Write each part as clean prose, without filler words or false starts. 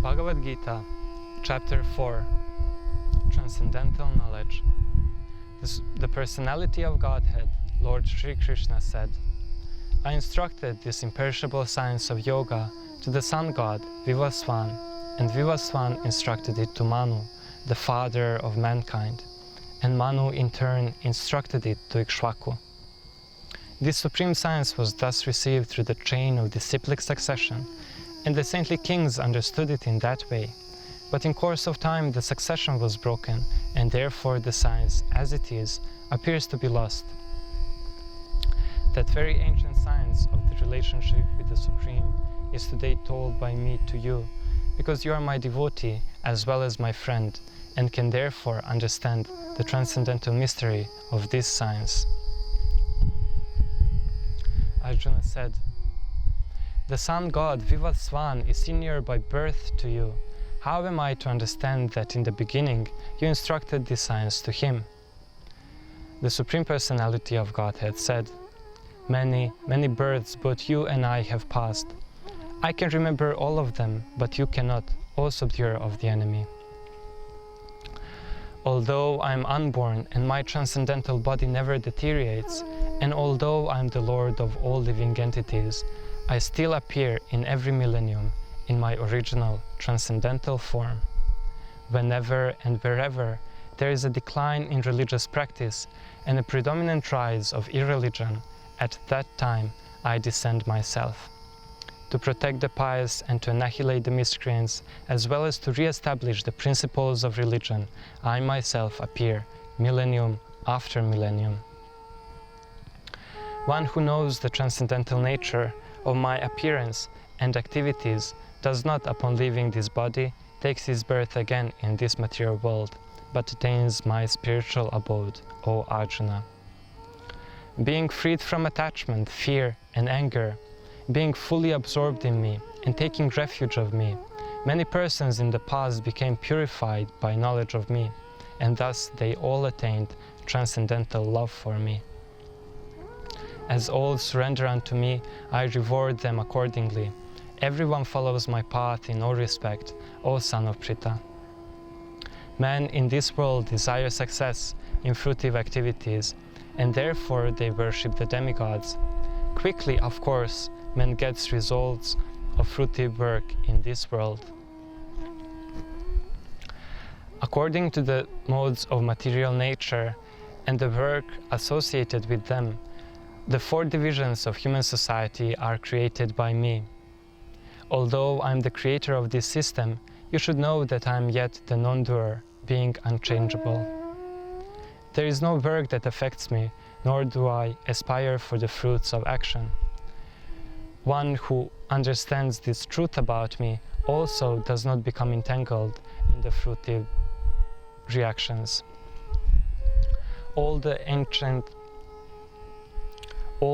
Bhagavad Gita, Chapter 4, Transcendental Knowledge. The personality of Godhead, Lord Sri Krishna said, I instructed this imperishable science of yoga to the sun god Vivaswan, and Vivaswan instructed it to Manu, the father of mankind, and Manu in turn instructed it to Ikshvaku. This supreme science was thus received through the chain of disciplic succession, and the saintly kings understood it in that way. But in course of time the succession was broken, and therefore the science, as it is, appears to be lost. That very ancient science of the relationship with the Supreme is today told by me to you, because you are my devotee as well as my friend, and can therefore understand the transcendental mystery of this science. Arjuna said, the sun god Vivaswan is senior by birth to you. How am I to understand that in the beginning you instructed this science to him? The Supreme Personality of Godhead said, many births both you and I have passed. I can remember all of them, but you cannot, O subduer of the enemy. Although I am unborn and my transcendental body never deteriorates, and although I am the Lord of all living entities, I still appear in every millennium in my original transcendental form. Whenever and wherever there is a decline in religious practice and a predominant rise of irreligion, at that time I descend myself. To protect the pious and to annihilate the miscreants, as well as to re-establish the principles of religion, I myself appear millennium after millennium. One who knows the transcendental nature of my appearance and activities does not, upon leaving this body, take his birth again in this material world, but attains my spiritual abode, O Arjuna. Being freed from attachment, fear, and anger, being fully absorbed in me and taking refuge of me, many persons in the past became purified by knowledge of me, and thus they all attained transcendental love for me. As all surrender unto me, I reward them accordingly. Everyone follows my path in all respect, O son of Pritha. Men in this world desire success in fruitive activities, and therefore they worship the demigods. Quickly, of course, man gets results of fruitive work in this world. According to the modes of material nature and the work associated with them, the four divisions of human society are created by me. Although I am the creator of this system, you should know that I am yet the non-doer, being unchangeable. There is no work that affects me, nor do I aspire for the fruits of action. One who understands this truth about me also does not become entangled in the fruitive reactions. All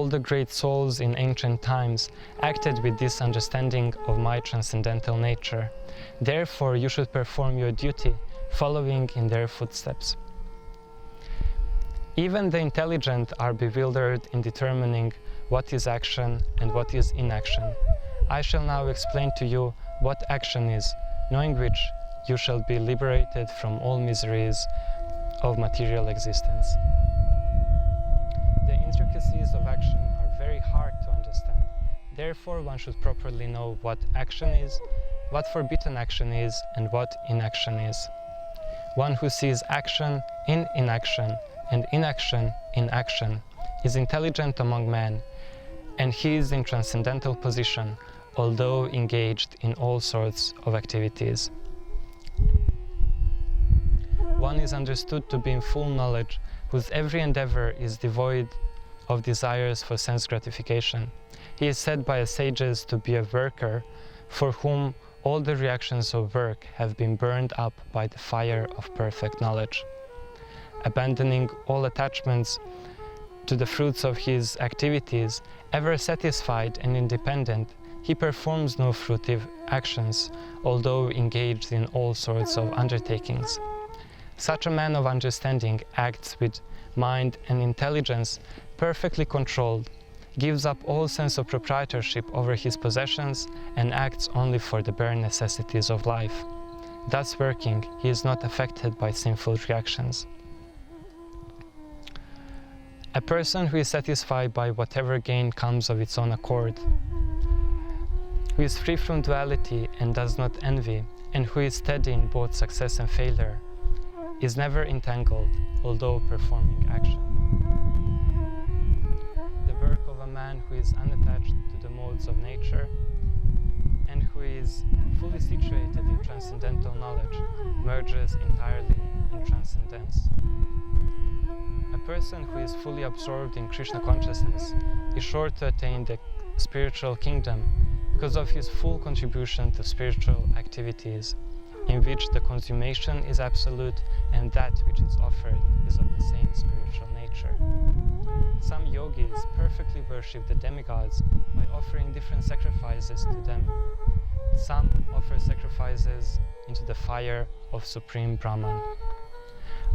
the great souls in ancient times acted with this understanding of my transcendental nature. Therefore, you should perform your duty, following in their footsteps. Even the intelligent are bewildered in determining what is action and what is inaction. I shall now explain to you what action is, knowing which you shall be liberated from all miseries of material existence. The intricacies of action are very hard to understand. Therefore, one should properly know what action is, what forbidden action is, and what inaction is. One who sees action in inaction and inaction in action is intelligent among men, and he is in transcendental position, although engaged in all sorts of activities. One is understood to be in full knowledge, whose every endeavor is devoid of desires for sense gratification. He is said by sages to be a worker, for whom all the reactions of work have been burned up by the fire of perfect knowledge. Abandoning all attachments to the fruits of his activities, ever satisfied and independent, he performs no fruitive actions, although engaged in all sorts of undertakings. Such a man of understanding acts with mind and intelligence perfectly controlled, gives up all sense of proprietorship over his possessions and acts only for the bare necessities of life. Thus working, he is not affected by sinful reactions. A person who is satisfied by whatever gain comes of its own accord, who is free from duality and does not envy, and who is steady in both success and failure, is never entangled, although performing action. The work of a man who is unattached to the modes of nature and who is fully situated in transcendental knowledge merges entirely in transcendence. A person who is fully absorbed in Krishna consciousness is sure to attain the spiritual kingdom because of his full contribution to spiritual activities, in which the consummation is absolute and that which is offered is of the same spiritual nature. Some yogis perfectly worship the demigods by offering different sacrifices to them. Some offer sacrifices into the fire of Supreme Brahman.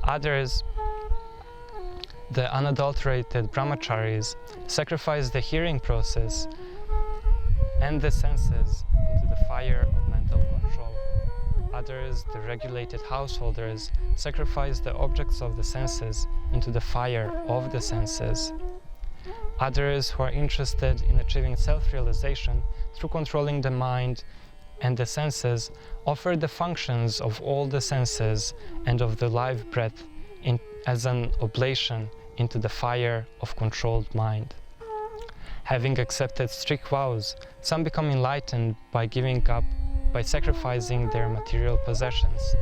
Others, the unadulterated brahmacharis, sacrifice the hearing process and the senses into the fire of mental control. Others, the regulated householders, sacrifice the objects of the senses into the fire of the senses. Others, who are interested in achieving self-realization through controlling the mind and the senses, offer the functions of all the senses and of the life breath as an oblation into the fire of controlled mind. Having accepted strict vows, some become enlightened by sacrificing their material possessions.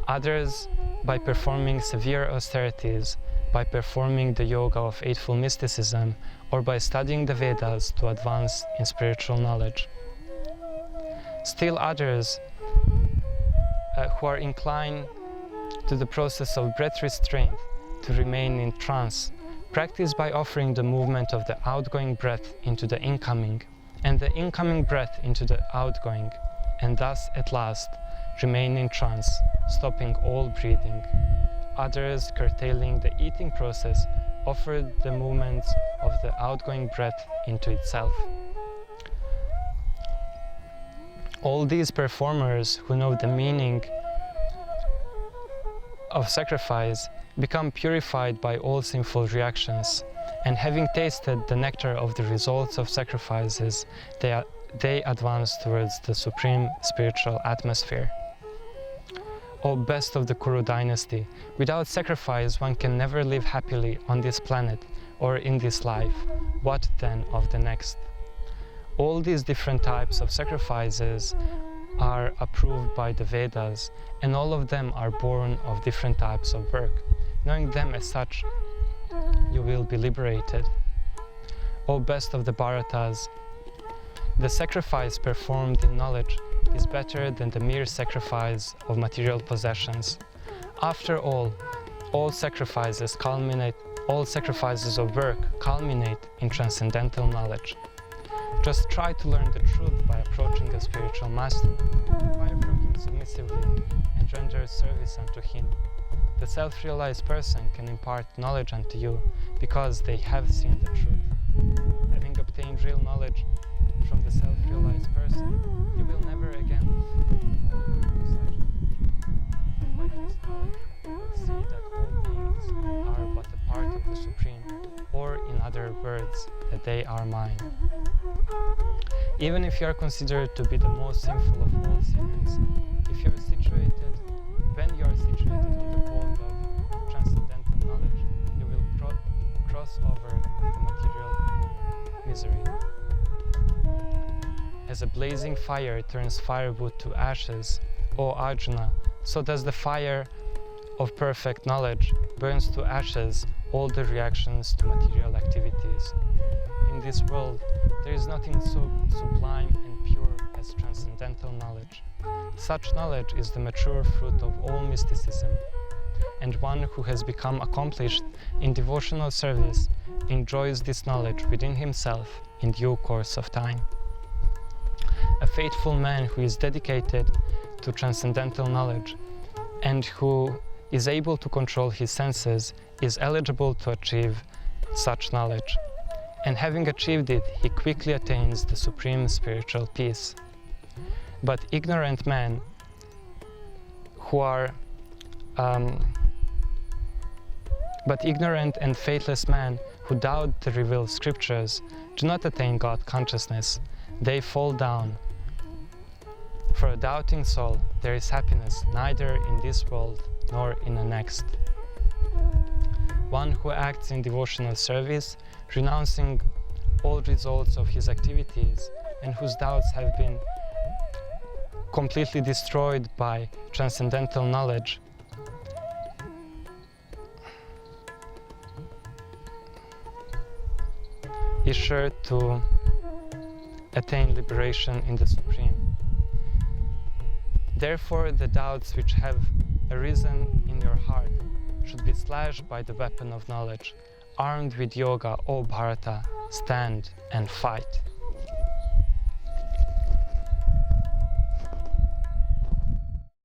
Others, by performing severe austerities, by performing the yoga of Eightfold Mysticism, or by studying the Vedas to advance in spiritual knowledge. Still others, who are inclined to the process of breath restraint to remain in trance, practice by offering the movement of the outgoing breath into the incoming and the incoming breath into the outgoing, and thus at last remain in trance, stopping all breathing. Others, curtailing the eating process, offer the movements of the outgoing breath into itself. All these performers who know the meaning of sacrifice become purified by all sinful reactions, and having tasted the nectar of the results of sacrifices, they advance towards the supreme spiritual atmosphere. O best of the Kuru dynasty, without sacrifice one can never live happily on this planet or in this life. What then of the next? All these different types of sacrifices are approved by the Vedas, and all of them are born of different types of work. Knowing them as such, you will be liberated. O best of the Bharatas, the sacrifice performed in knowledge is better than the mere sacrifice of material possessions. After all sacrifices of work culminate in transcendental knowledge. Just try to learn the truth by approaching a spiritual master, inquire from him submissively, and render service unto him. The self-realized person can impart knowledge unto you because they have seen the truth. Having obtained real knowledge from the self-realized person, you will never again fall into such and by this knowledge, you will see that all beings are but a part of the Supreme, or in other words, that they are mine. Even if you are considered to be the most sinful of all sinners, when you are situated on the board of transcendental knowledge, you will cross over the material misery. As a blazing fire turns firewood to ashes, O Arjuna, so does the fire of perfect knowledge burns to ashes all the reactions to material activities. In this world, there is nothing so sublime and pure as transcendental knowledge. Such knowledge is the mature fruit of all mysticism, and one who has become accomplished in devotional service enjoys this knowledge within himself in due course of time. A faithful man who is dedicated to transcendental knowledge and who is able to control his senses is eligible to achieve such knowledge, and having achieved it, he quickly attains the supreme spiritual peace. But ignorant men ignorant and faithless men who doubt the revealed scriptures do not attain God consciousness. They fall down. For a doubting soul, there is happiness neither in this world nor in the next. One who acts in devotional service, renouncing all results of his activities, and whose doubts have been completely destroyed by transcendental knowledge, is sure to attain liberation in the Supreme. Therefore, the doubts which have arisen in your heart should be slashed by the weapon of knowledge. Armed with yoga, O Bharata, stand and fight.